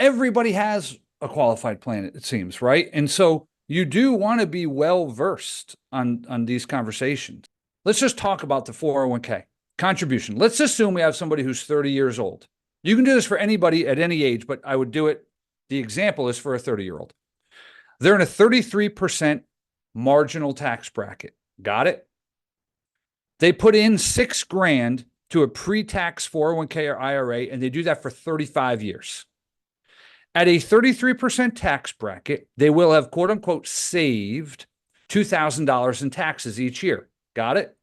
everybody has a qualified plan, it seems, right? And so you do want to be well-versed on these conversations. Let's just talk about the 401k contribution. Let's assume we have somebody who's 30 years old. You can do this for anybody at any age, but I would do it. The example is for a 30-year-old. They're in a 33% marginal tax bracket. Got it? They put in $6,000 to a pre-tax 401k or IRA, and they do that for 35 years. At a 33% tax bracket, they will have, quote unquote, saved $2,000 in taxes each year. Got it?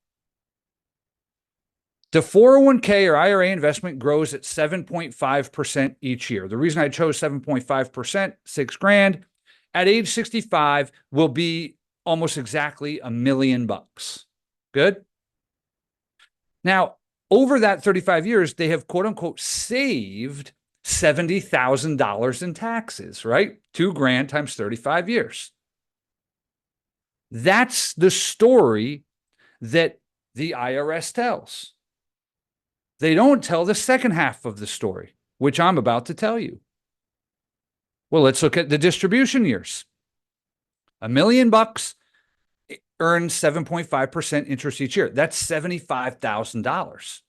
The 401k or IRA investment grows at 7.5% each year. The reason I chose 7.5%, $6,000, at age 65 will be almost exactly $1 million. Good? Now, over that 35 years, they have, quote unquote, saved $70,000 in taxes, right? $2,000 times 35 years. That's the story that the IRS tells. They don't tell the second half of the story, which I'm about to tell you. Well, let's look at the distribution years. $1 million earns 7.5% interest each year. That's $75,000.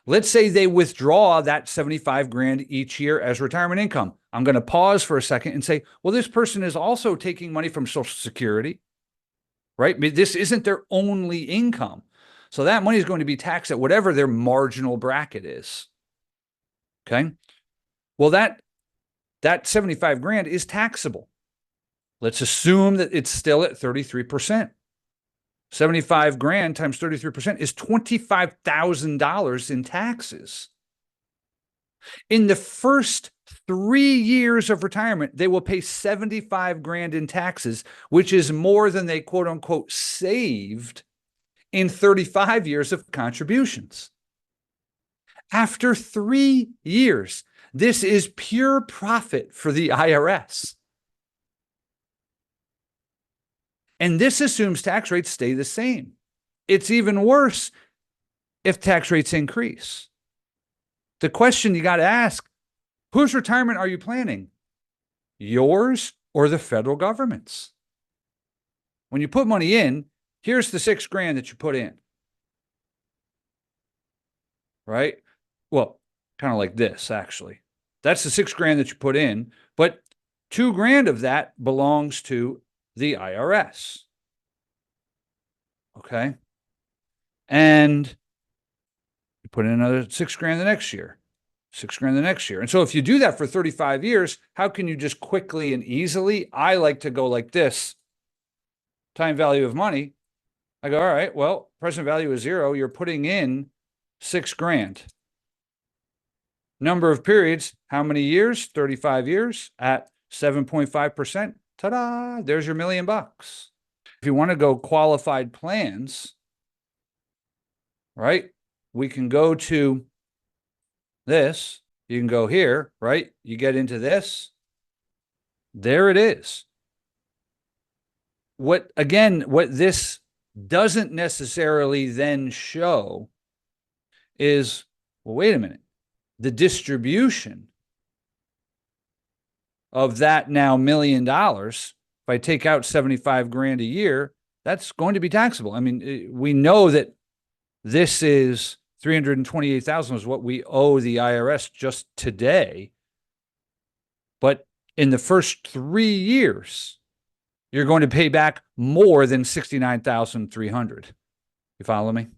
Let's say they withdraw that $75,000 each year as retirement income. I'm going to pause for a second and say, well, this person is also taking money from Social Security, right? This isn't their only income. So that money is going to be taxed at whatever their marginal bracket is. Okay. Well, that $75,000 is taxable. Let's assume that it's still at 33%. $75,000 times 33% is $25,000 in taxes. In the first 3 years of retirement, they will pay $75,000 in taxes, which is more than they, quote unquote, saved in 35 years of contributions. After 3 years, this is pure profit for the IRS. And this assumes tax rates stay the same. It's even worse if tax rates increase. The question you got to ask, whose retirement are you planning? Yours or the federal government's? When you put money in, here's the $6,000 that you put in. Right? Well, kind of like this, actually. That's the $6,000 that you put in, but $2,000 of that belongs to the IRS. Okay. And you put in another $6,000 the next year, $6,000 the next year. And so if you do that for 35 years, how can you just quickly and easily? I like to go like this. Time value of money. I go, all right, well, present value is 0. You're putting in $6,000. Number of periods, how many years? 35 years at 7.5%. Ta-da, there's your $1 million. If you want to go qualified plans, right? We can go to this. You can go here, right? You get into this. There it is. What this doesn't necessarily then show is, well, wait a minute. The distribution of that now $1 million, if I take out $75,000 a year, that's going to be taxable. I mean, we know that this is $328,000 is what we owe the IRS just today. But in the first 3 years, you're going to pay back more than $69,300. You follow me?